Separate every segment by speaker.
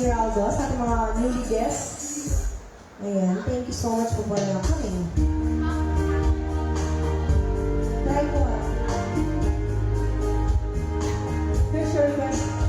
Speaker 1: Giraldo, sa ating mga newly guests. Ayan, thank you so much for coming. Try ko ah. Here's your request.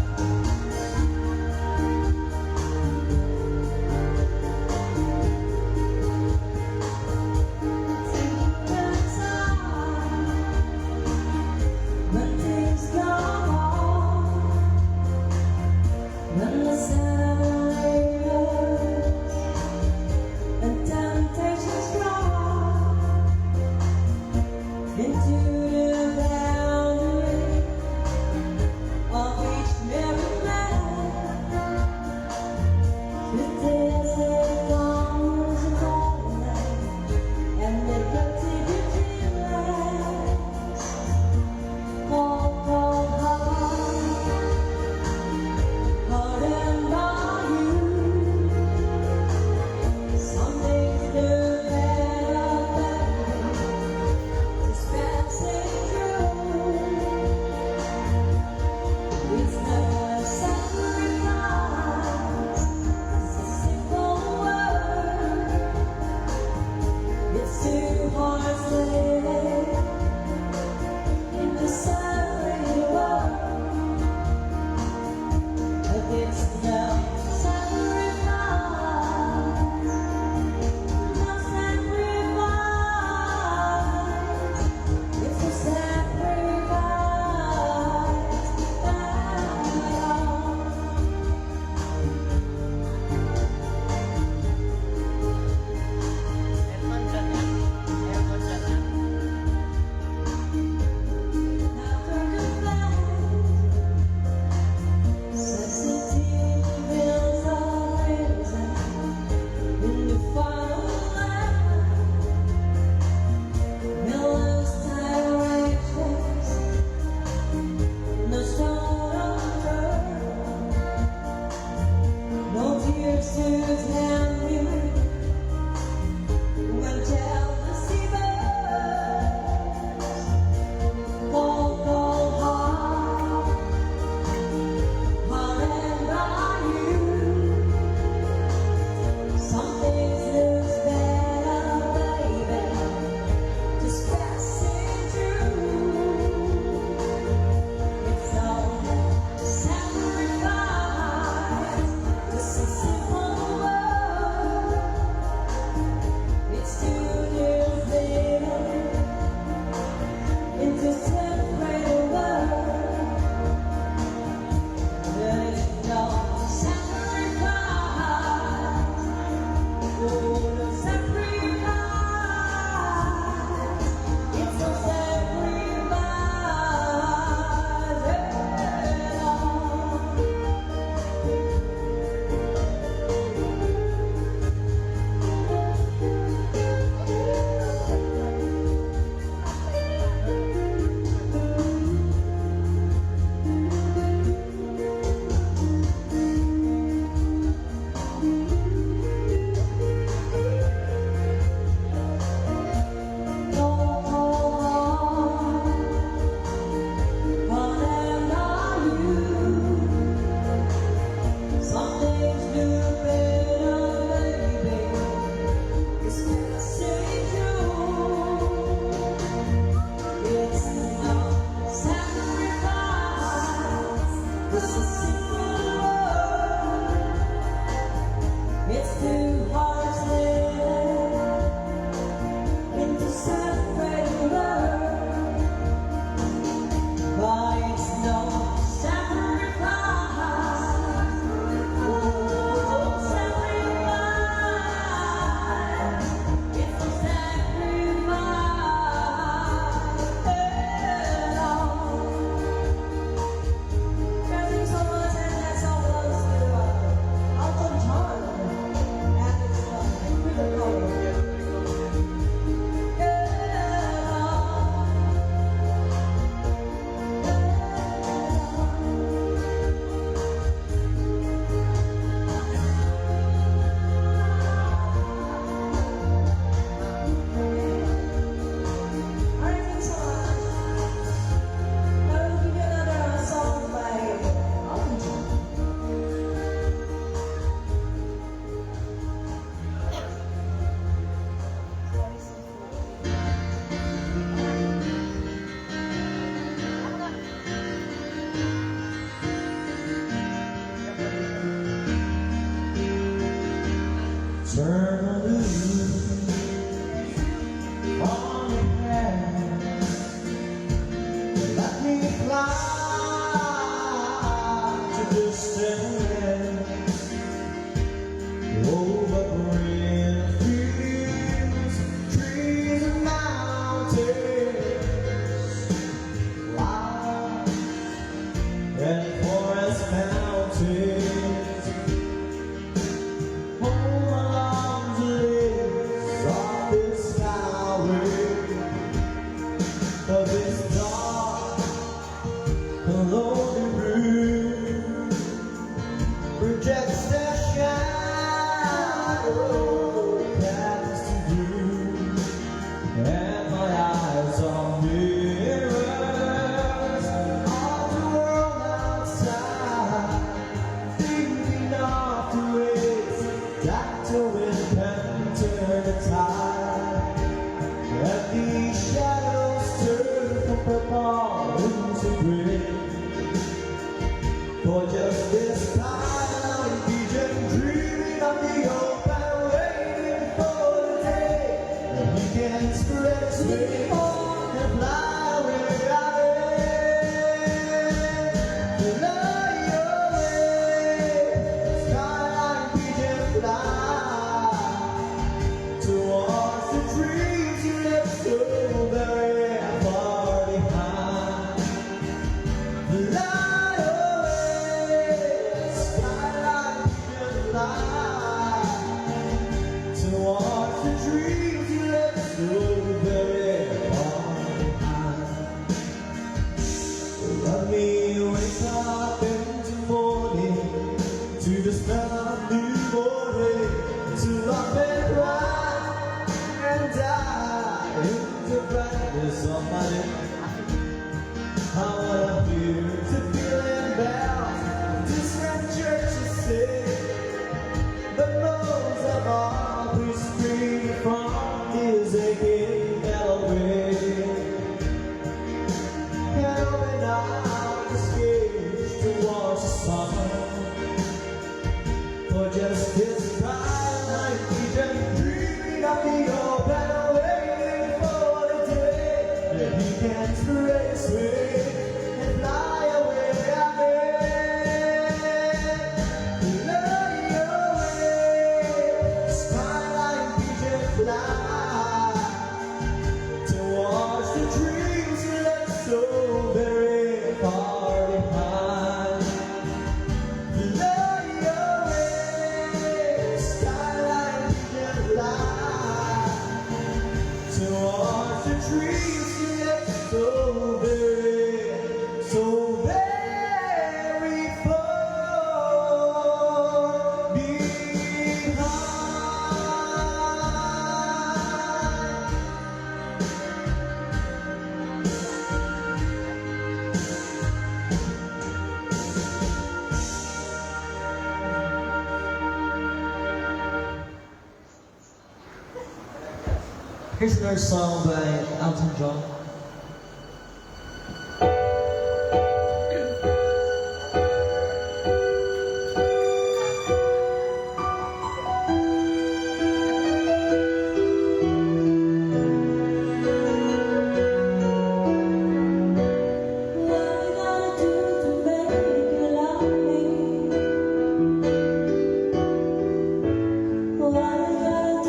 Speaker 2: projects their shadow cast to view, and my eyes are mirrors of the world outside, thinking of the ways that the wind can turn the tide, and these shadows turn from purple into gray. For just this time, vision dreaming of the open, waiting for the day that he can spread his wings and fly away. Fly away, skyline pigeon fly towards the dreams you left so very far behind. Fly towards the dreams you left so very far behind. Let me wake up in the morning to the smell of newborn rain, to laugh and cry and die in the brightness of my day. I wanna hear the feeling bells, distant churches sing, the moans of all please free from his aching Galloway. And open out the stage to watch the sun. For just this time, I've been dreaming of the open, waiting for the day that he can spread his wings and fly away. Towards the dreams you left so very far behind. Fly away, skyline pigeon fly towards the dreams you left so very far behind. Here's another song by Elton John.
Speaker 1: What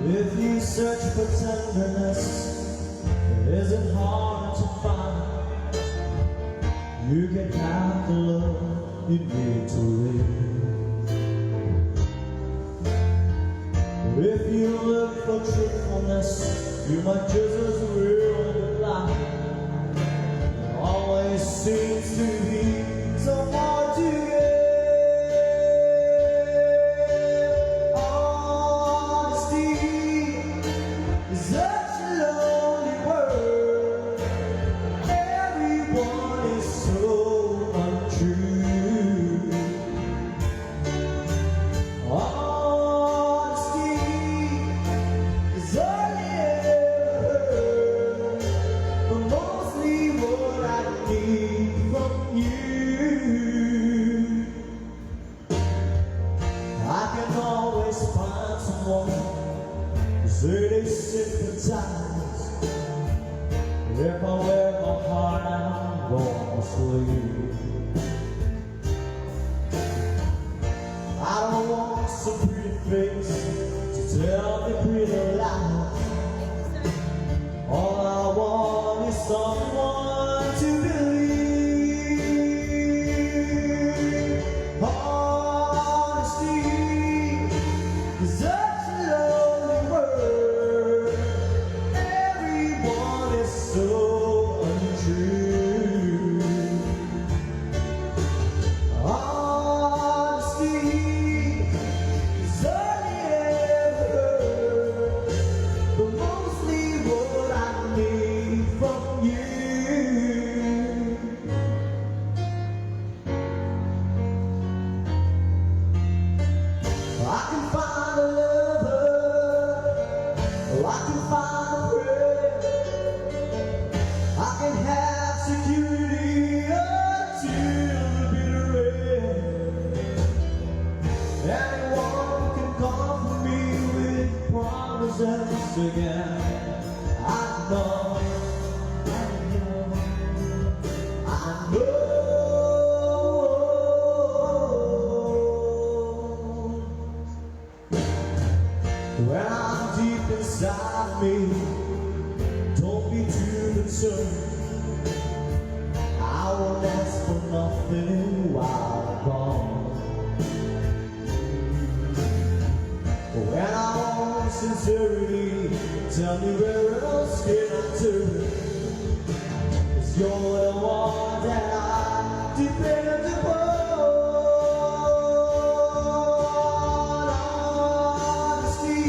Speaker 2: If you search for tenderness, it isn't hard to find. You can have the love you need to live. If you look for truthfulness, you might just as well be blind. There always seems to be some more to give. Honesty is such a lonely word. Everyone is so untrue. Honesty is only ever heard, but mostly what I need from you. I can always find someone who say they sympathize. If I wear my heart out on my sleeve, I don't want some pretty face to tell me pretty lies. All I want is someone to believe. Honesty is such a lonely word. Everyone is so untrue. Honesty is only ever heard, but mostly what I need from you. I can find a lover, or I can find a friend. I can have security until the bitter end. Anyone can comfort me with promises again. I know, I know, I know. When I'm deep inside me, don't be too concerned. I won't ask for nothing while I'm gone. When I want sincerity, tell me where else can I turn? 'Cause you're the one that I depend upon. Honesty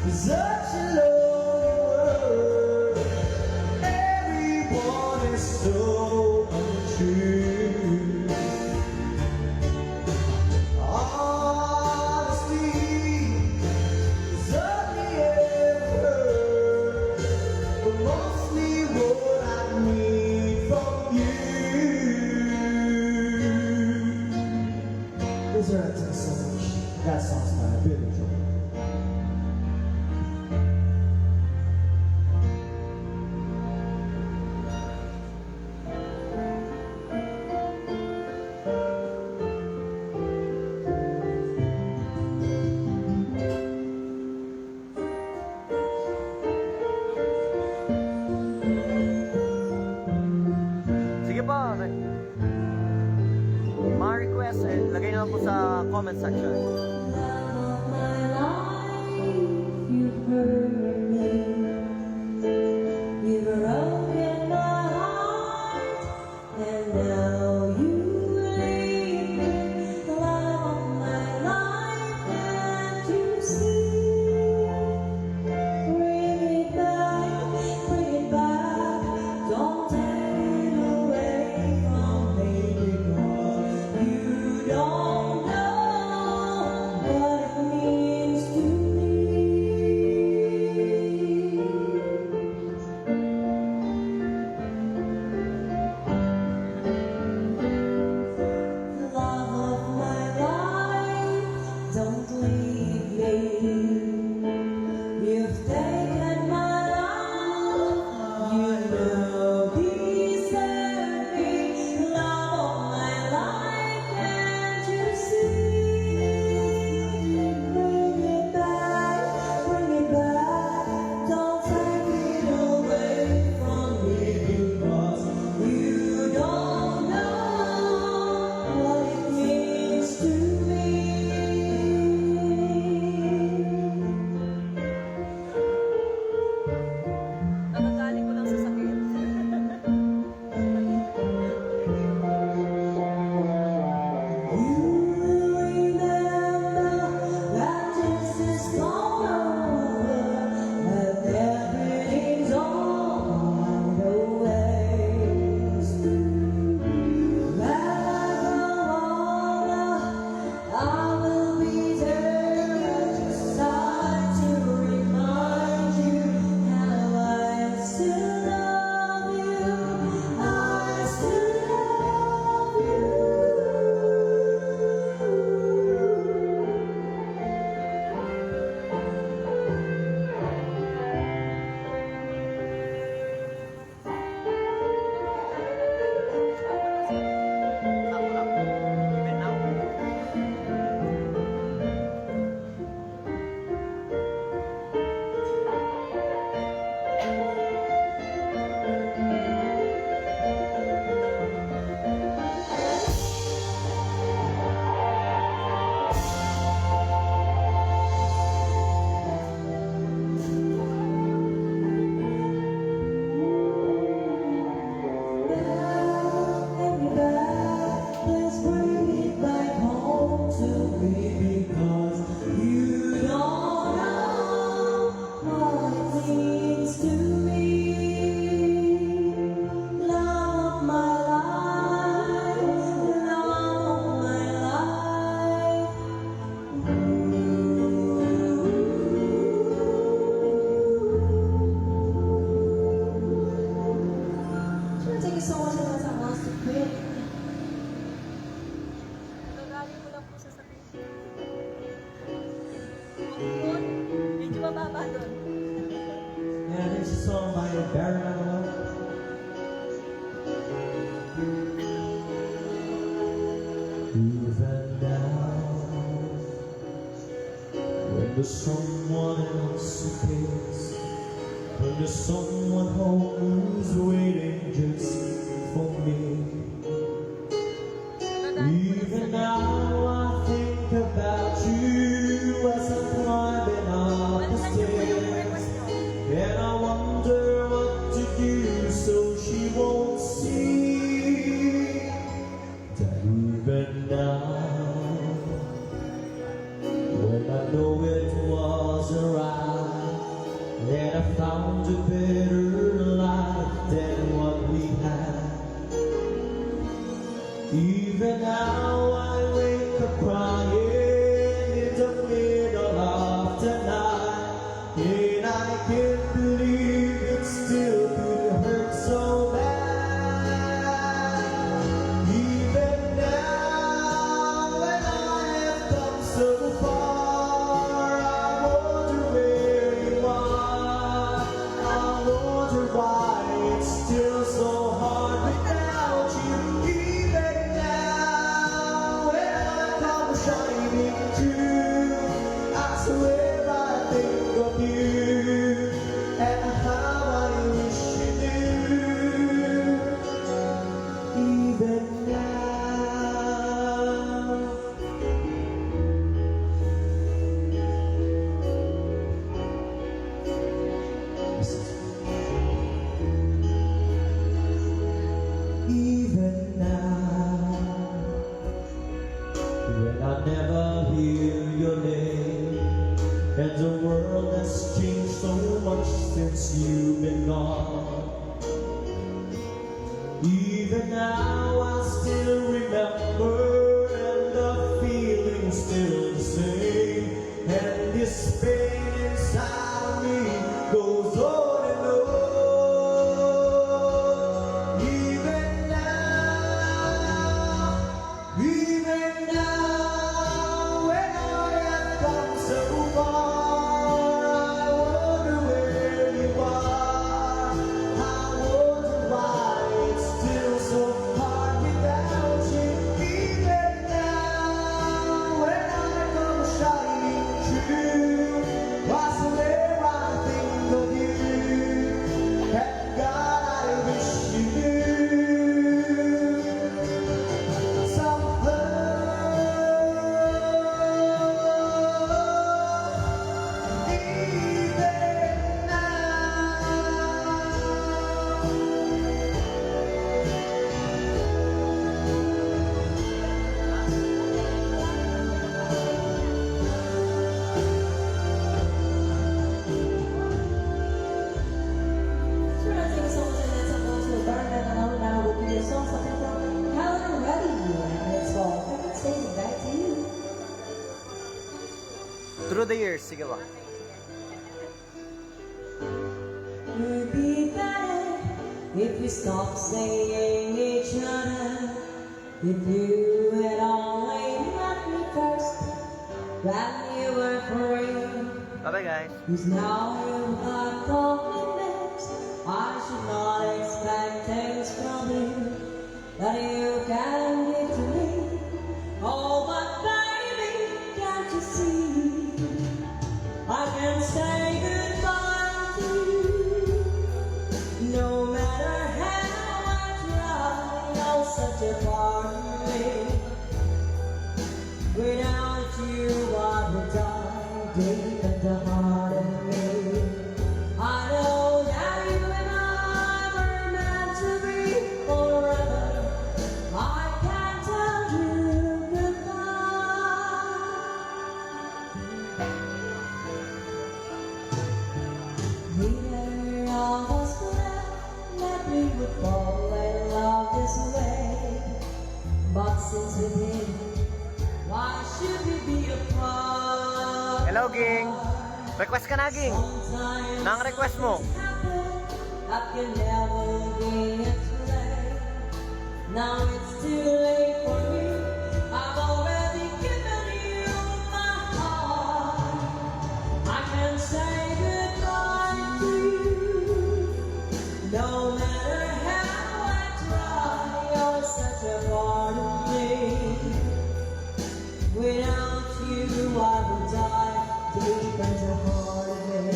Speaker 2: is such a lonely word. Everyone is so untrue. Honesty is only ever heard, but mostly what I need from you. These are our 10 songs. That song's by Billy Joel.
Speaker 3: Sige po. Mga request, lagay na lang po sa comment section.
Speaker 1: Love of my life, you've hurt me. You've broken my heart, and now you leave me. Love of my life, can't you see? Bring it back, don't take it away from me, because you don't know
Speaker 4: mababa doon.
Speaker 2: And it's a song by Barry Manilow. Even now, when there's someone else who cares, when there's someone home who's waiting just for me. Even now I think about you as I'm climbing up the stairs, and I wonder what to do so she won't see that even now, when I know it wasn't right, and I found a better life than what we had. Even now I wake up crying in the middle of the night, and I can't believe it still could hurt so bad. Even now when I have come so far, I wonder where you are. I wonder why it's still so hard without you. Even now when I come shining through, I swear I think of you and how I wish you knew. Even now. Even now, when I never hear your name, and the world has changed so much since you've been gone. Even now I still remember, and the feeling's still the same, and this pain inside of me goes on and on. Even now, when I have come so far, I wonder where you are. I wonder why it's still so hard without you. Even now, when I come shining through, I swear I think of you, and God, I wish you knew.
Speaker 1: Sure, I think so much, and that's supposed to burn that alone. Now will be a song something from Helen Reddy, and it's called Heaven Staying. Back to you.
Speaker 3: Through the years, sige ba?
Speaker 1: Would be better if we stopped saying each other. If you had only met me first, when you were free.
Speaker 3: Bye-bye guys.
Speaker 1: Cause now you have compliments, I should not expect things from you that you can give to me. Oh, but baby, can't you see? I can say goodbye to you. No matter how I try, you're such a part of me. Without you, I would die deep in the heart of me. I know that you and I were meant to be forever. I can't tell you goodbye. Neither of us planned that we would fall in love this way, but since we did, why should we be apart?
Speaker 3: Hello, Ging. Request ka na, Ging. Nang request mo.
Speaker 1: I can never be explained. Now it's too late for me. I've already given you my heart. I can say becomes a holiday.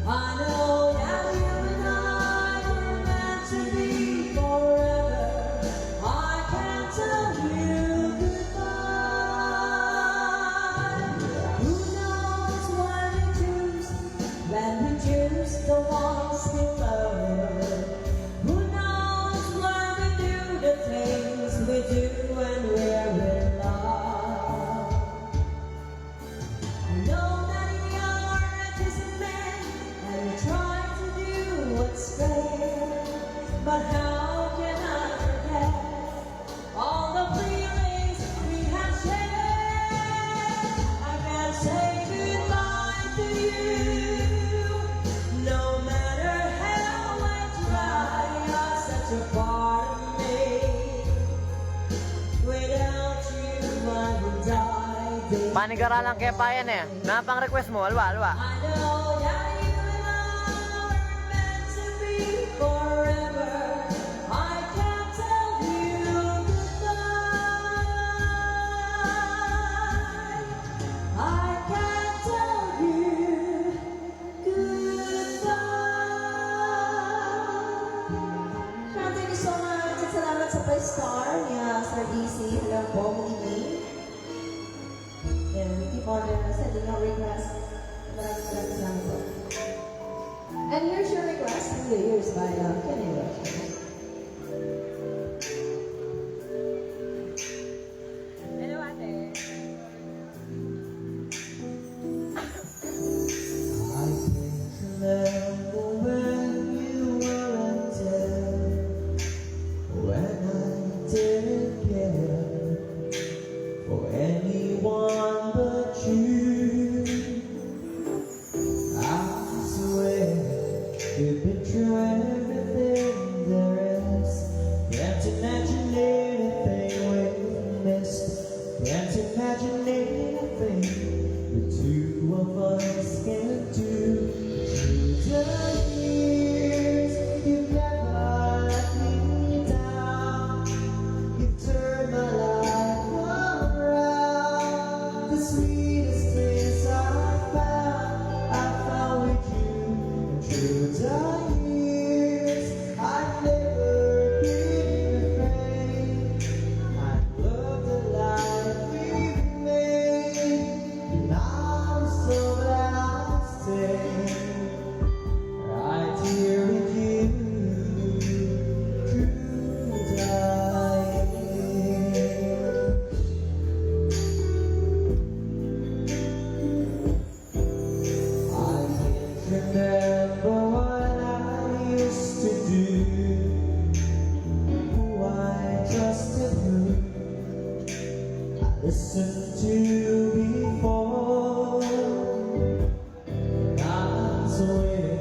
Speaker 1: I know that you and I were meant to be forever. I can't tell you goodbye. Who knows what we choose when we choose the ones we love? Who knows why we do the things we do when we're in love? I know that you're a decent man and you try to do what's fair, but how can I forget all the feelings we have shared? I can't say goodbye to you, no matter how I try. You're such a part of me. Without you, I would die. Baby.
Speaker 3: Panigaralang kepa yan eh. Napang request mo, alwa, alwa.
Speaker 1: I know that you and I were meant to be forever. I can't tell you goodbye. I can't tell you goodbye. Sean, thank you so much. At salamat sa 5-star niya, Sir DC. Hello po, Mini. And keep on sending your request. Maraming salamat po. And here's your request, New Year's by Kenny Rogers. Hello, ate.
Speaker 2: I can't remember when you were until when I didn't care for anyone but you. I swear you've been through everything there is. Can't imagine anything we've missed. Can't imagine anything the two of us can do. Through the years, you've never let me down. You've turned my life around. The sweetest things I found with you. And through the years, I've never been afraid. I've loved the life we've made, and I'm so glad I'll stay right here with you through the years. I can't remember what I used to do, who I trusted, who I listened to before. I'm so weird,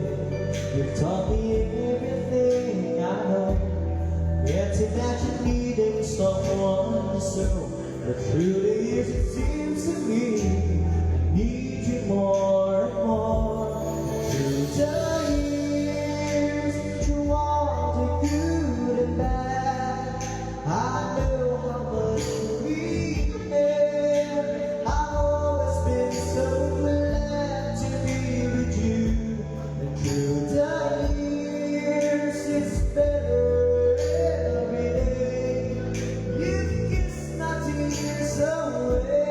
Speaker 2: you've taught me everything I know. Can't imagine needing someone so, but through the years it seems to me I need you more and more. Through the years, through all the good and bad, I know how much we care. I've always been so glad to be with you. And through the years, it's better every day. You've kissed my tears away.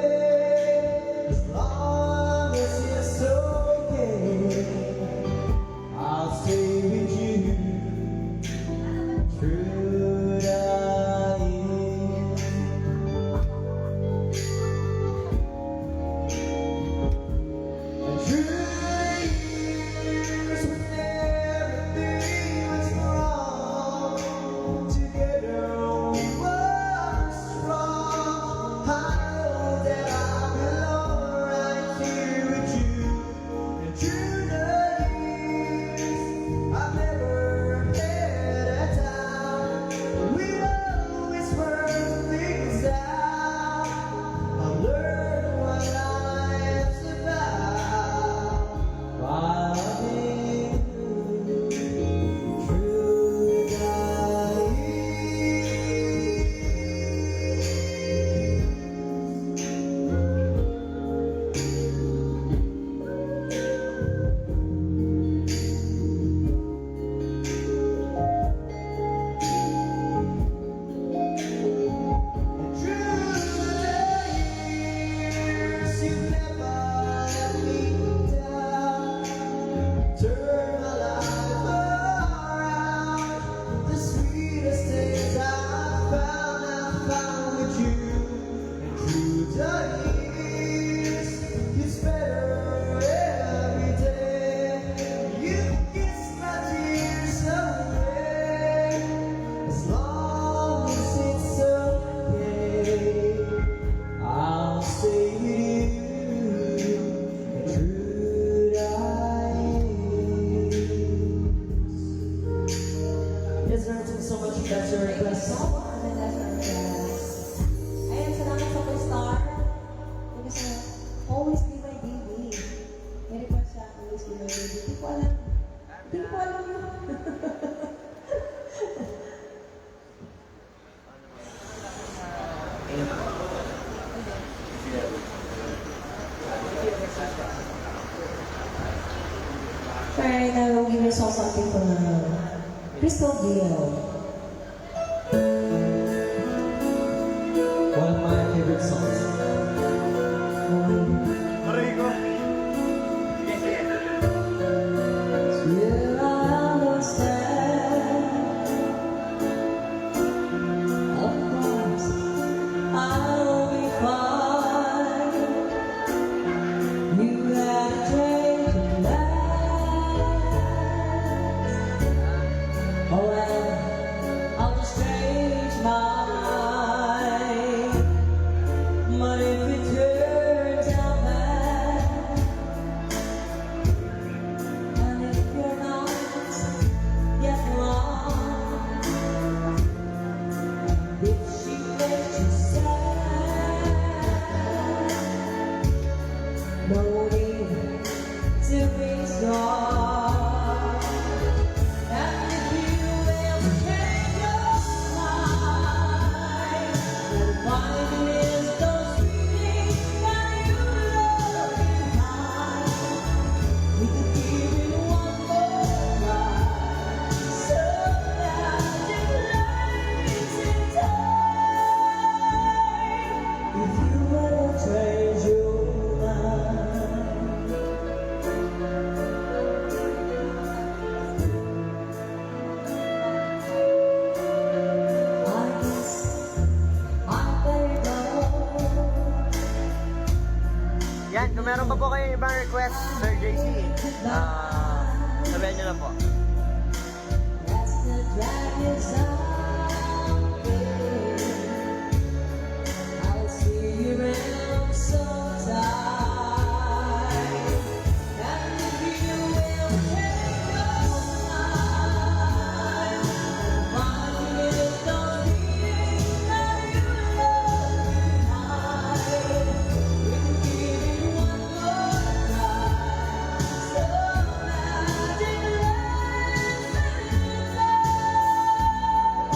Speaker 1: ko alam. Hindi ko alam yun. Alright, I will give you something for Crystal Gale.
Speaker 2: One of my favorite songs.
Speaker 1: Will I understand? Of course, I'll be fine. You gotta change your life. Oh well, I'll just change mine. But if it turns out bad, and if you're not yet wrong, if she makes you sad, no need to be strong. And if you will change your mind, then find is those feelings that you love behind. We could give it one more try, so that life in time. If you will change your mind. I guess I better go.
Speaker 3: Yan, kung meron pa po kayo ibang request, Sir JC, sabihin nyo na po.
Speaker 1: That's the dragon sound. I'll see you around sometime. And if you will take your time, find is those feelings that you love behind. We can give it one more try, so magic lands in love.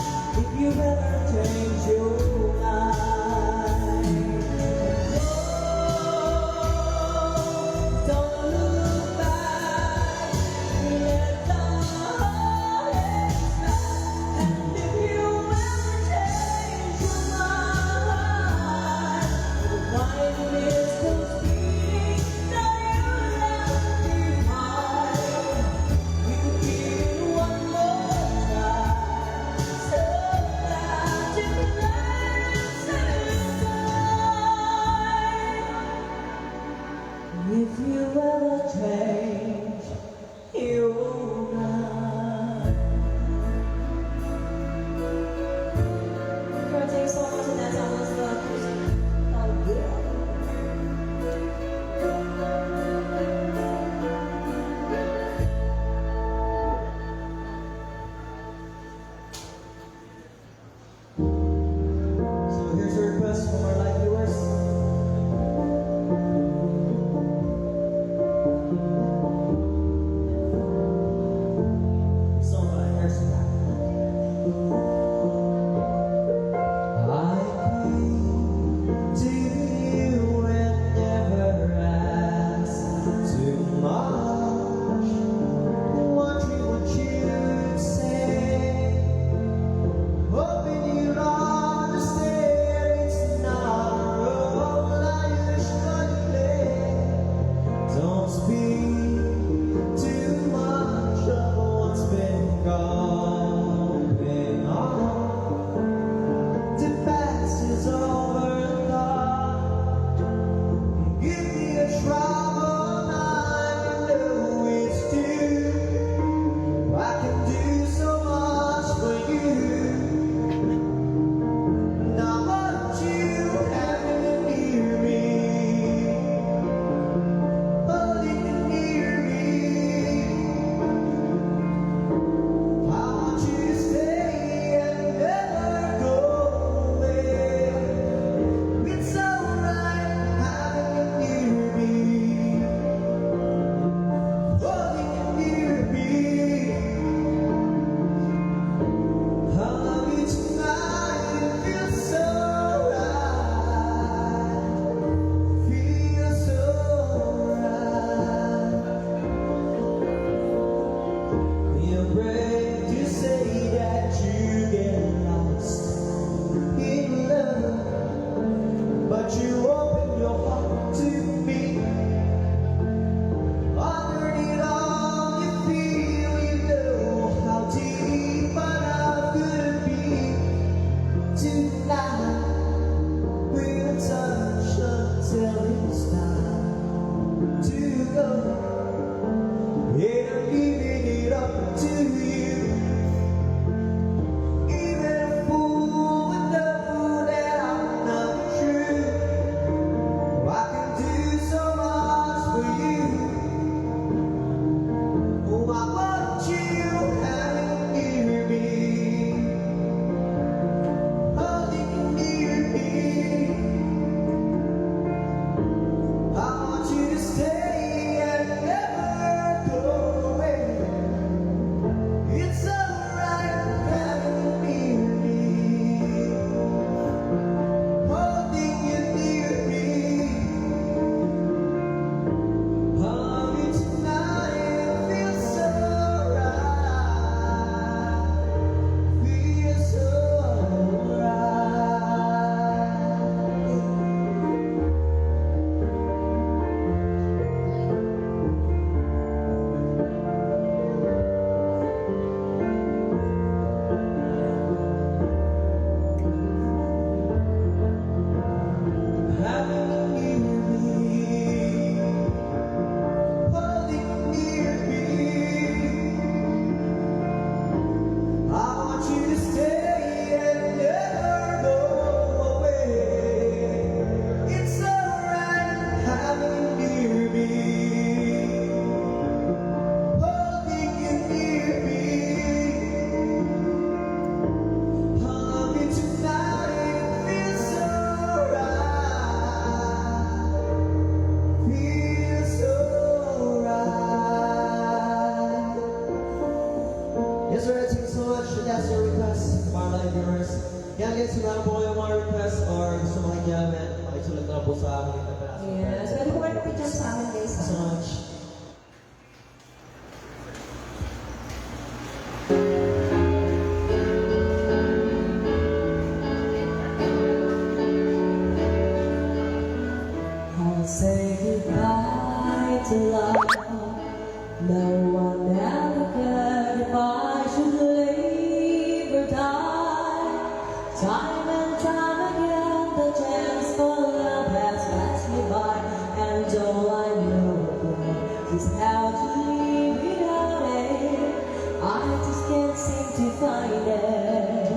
Speaker 2: Kaya guys, kung meron po kayong mga request or gusto makikiamin, makisulat na lang po sa akin.
Speaker 1: Yes. Pwede po kayo mag-picture sa amin, guys.
Speaker 2: So much.
Speaker 1: I'll say goodbye to love. No one ever cared if I should live or die. Time and time again, the chance for love has passed me by, and all I know is how to live without it. I just can't seem to find it.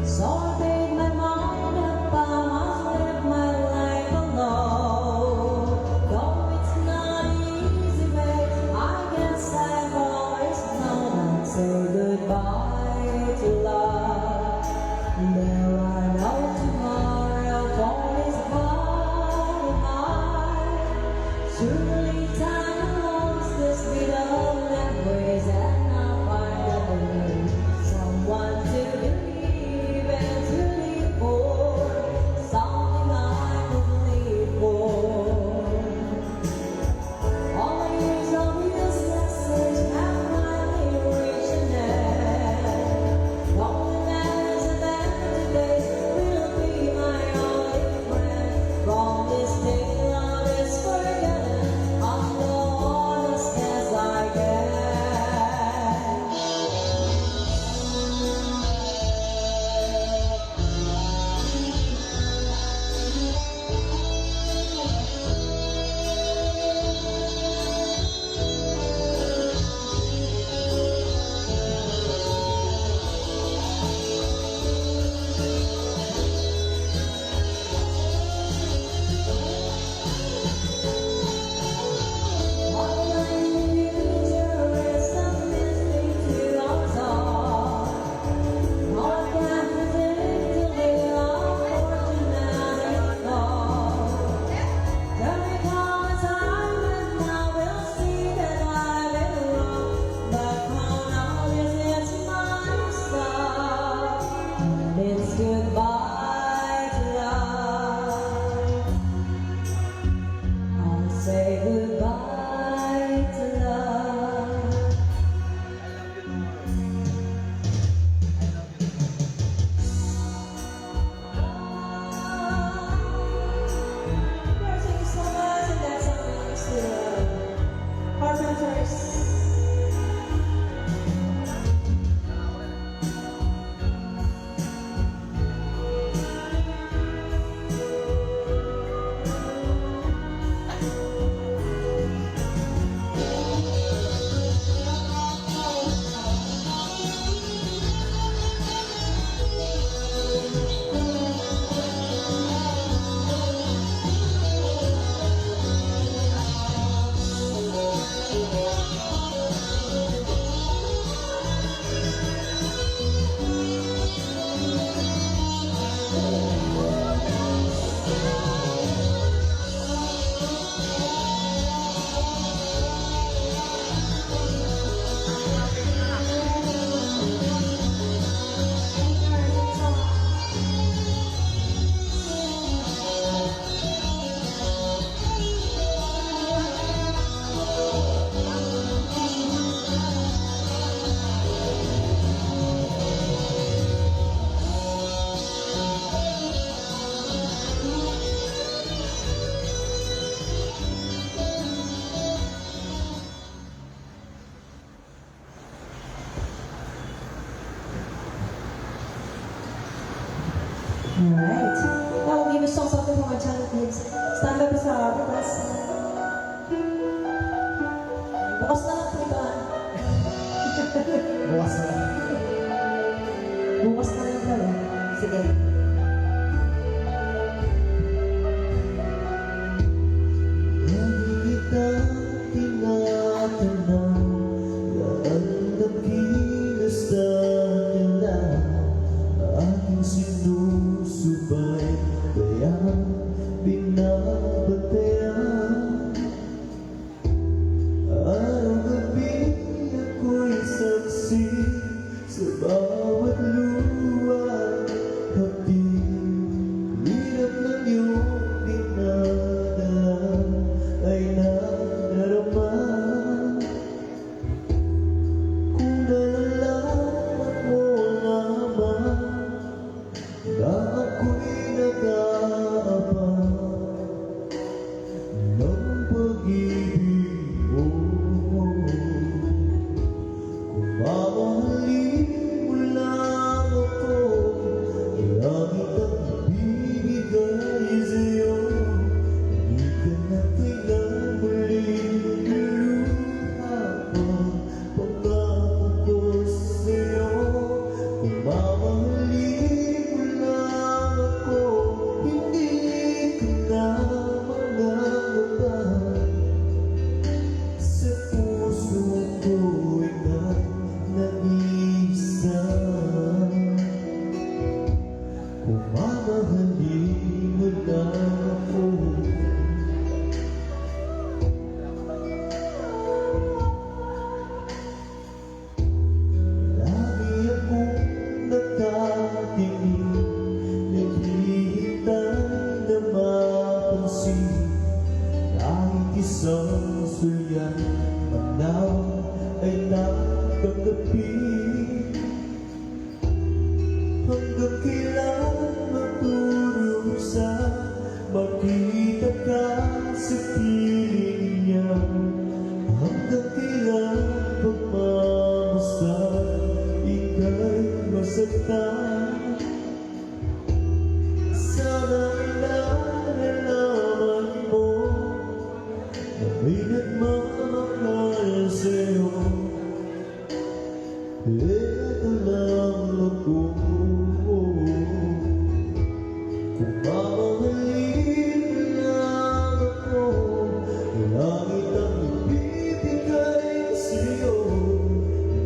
Speaker 1: So I made my mind up, I must live my life alone. Though it's not easy, babe, I guess I've always known I'd say goodbye to love. There are no tomorrow, for it's far behind. Surely time belongs this bit of memories, and I'll find a way, someone to believe and to live for, something I would live for. All the years of uselessness have finally reached an end. Loneliness and emptiness will be my only friend. From this day love is forgotten, I'll go on as best I can. It's goodbye to love. I'll say goodbye to love. Thank you so much, and that's how thanks to Carpenters. Alright. Now we'll give a song something from our channel kids. Stand up sa request. Bukas na lang po ito.
Speaker 2: Bukas na lang.
Speaker 1: Bukas na lang daw. Sige.
Speaker 2: Lagi kitang tinatanong, lahat ng kilos sa nila, aking sinusubay, kaya binabantayan. Araw-gabi ako'y saksi sa bawat luha. isang sulyan, manaw ay nakagabi. Hanggang kailan magdurusa, makita ka sa piling niya. Hanggang kailan pagmamasdan, ika'y masaktan. Sana'y nalalaman mo na may nagmamahal sa'yo. Ito lang ako. Kung mamahalin lang ako, langit ang ibibigay sa'yo.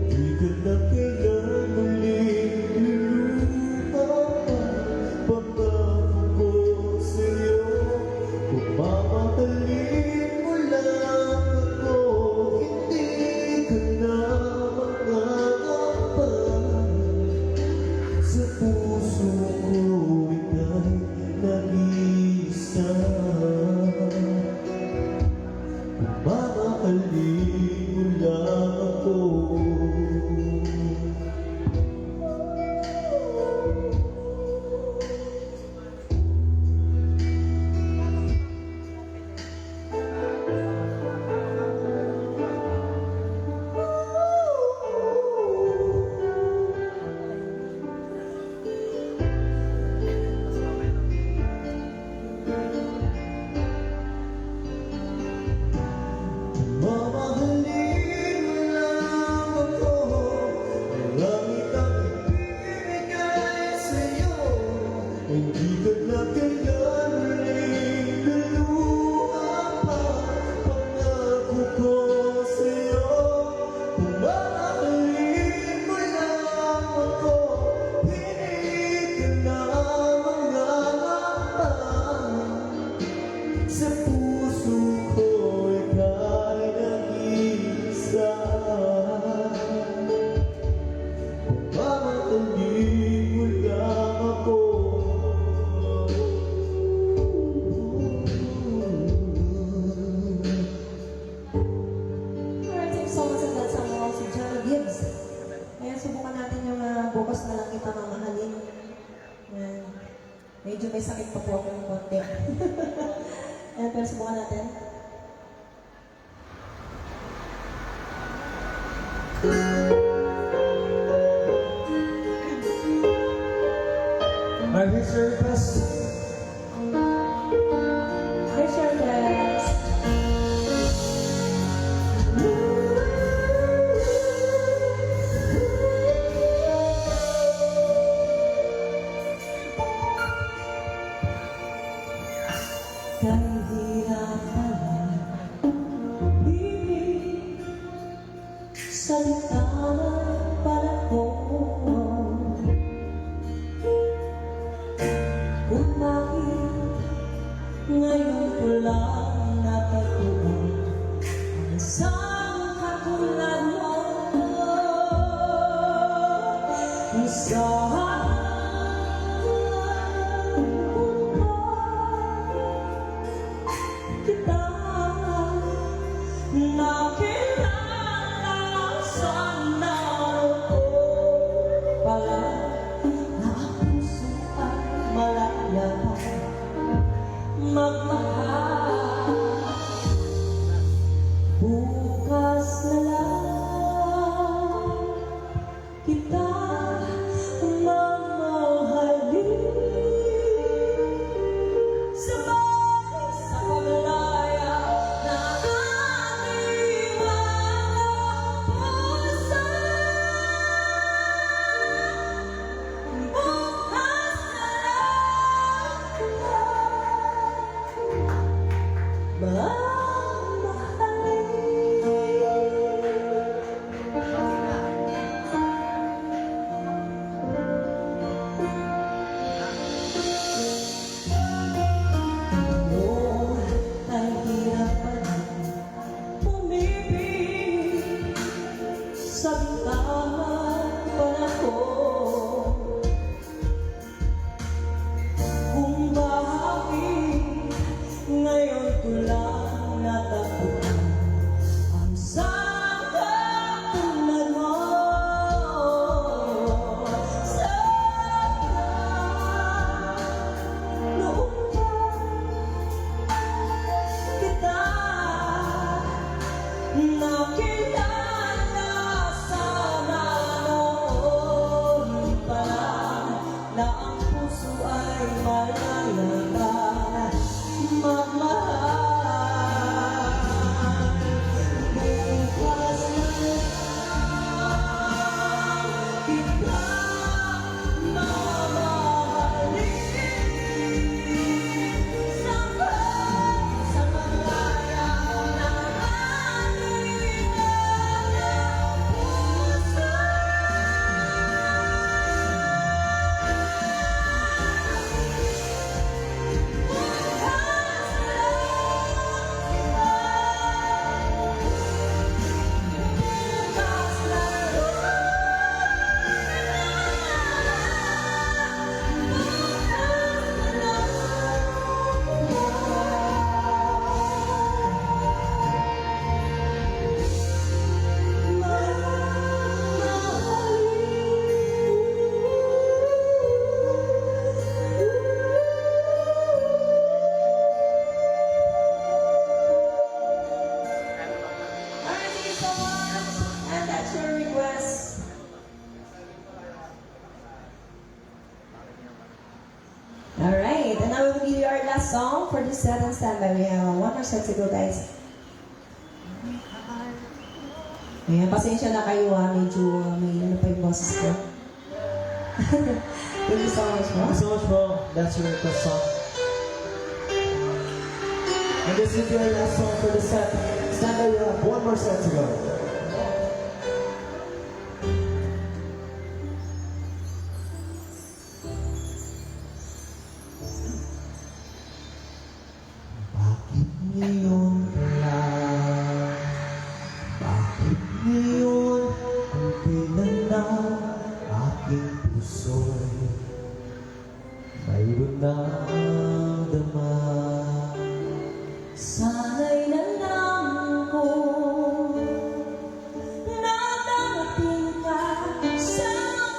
Speaker 2: Hindi ka na kailan muling luluha. Pagkako ko sa'yo, kung mamahalin mo lang ako, hindi ka na mangangapa. Sa puso ko ika'y nag-iisa. Kung mamahalin mo lang ako. Mamahalin mo lang ako, langit ang ibibigay sa'yo. Hindi ka na kailan muling luluha pa. Pangako ko sa'yo, kung mamahalin mo lang ako, hindi ka na mangangapa. Sa puso ko ika'y nag-iisa. Kung mamahalin mo lang ako.
Speaker 1: Alright, thank you so much, and that's ang si Johnny Gibbs. Ayan, subukan natin yung bukas na lang kita mamahalin. Ayan. Medyo may sakit pa po ako ng konti. Ayan, pero subukan natin.
Speaker 2: My very best.
Speaker 1: Here's your best. Kahirapan bibig, salita para ko. Kung bakit ngayon ko lang natagpuan ang isang katulad mo. Saan kita nakilala, sana ko pala na ang puso ay malaya magmahal. Bukas na lang kita mamahalin. Sabay sa paglaya na ating mga puso. Bukas na lang mamahalin. be our last song for this set and standby. We have one more set to go, guys. Ayan, pasensya na kayo ha. Medyo may ano pa yung boses ko. Thank you so much,
Speaker 2: Thank you so much, bro. That's your request song. And this is your last song for the set. Stand by, we have one more set to go. Bakit ngayon ka lang? Bakit ngayon ang pinanaw aking puso'y mayroon ng dama?
Speaker 1: Sana'y nalaman ko na darating ka sa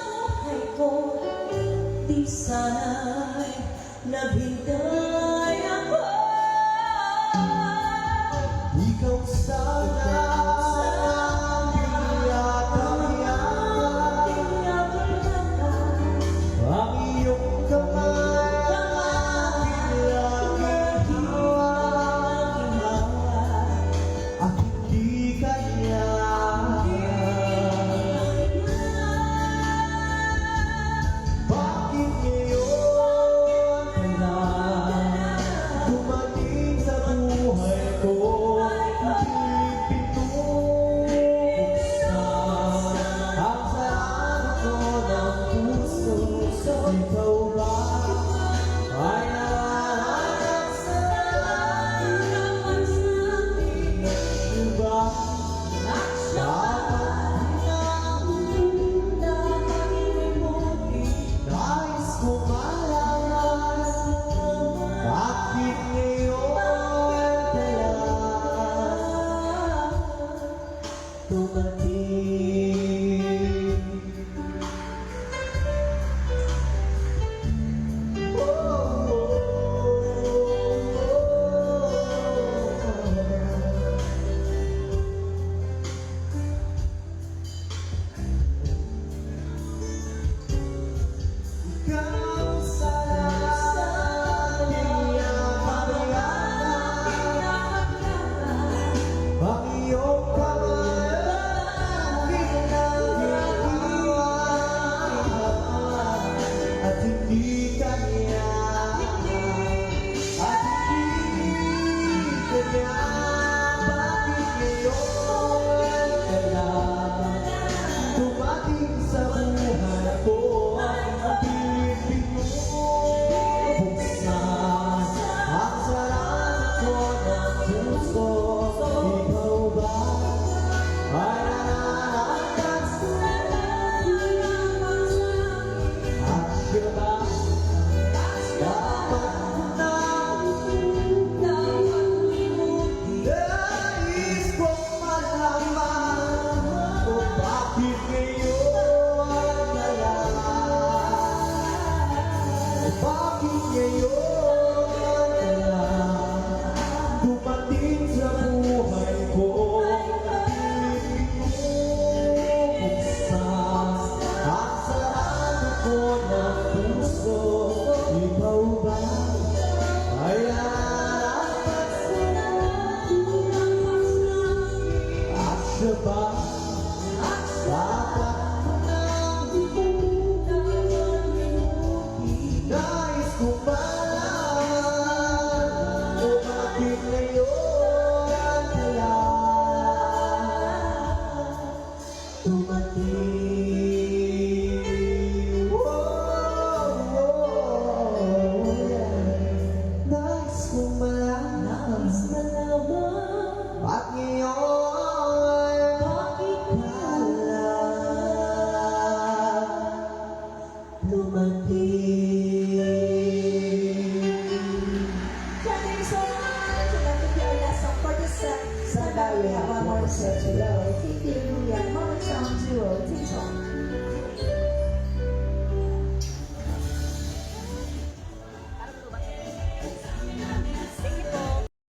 Speaker 1: buhay ko. Di sana'y naghintay ako.
Speaker 2: Ikaw sana ang iyong kamay, laging hawa, at hindi kanya. Bakit ngayon ka lang dumating sa buhay ko? Ikaw ba ay nararamdaman sa akin? Diba? Nais ko malaman bakit ngayon ka lang dumating. Bakit ngayon ka lang dumating sa buhay ko? Buksan ang sarado ko ng puso. Ikaw ba ay nararamdaman at siya ba dapat nais ko malaman kung bakit ngayon ka lang dumating. Nais ko malaman bakit ngayon ka lang dumating.
Speaker 1: Thank you so much. And that will be our last song for this set. Standby, we have one more set to go. Thank you. We have Mama Chong Duo. Ting Tong.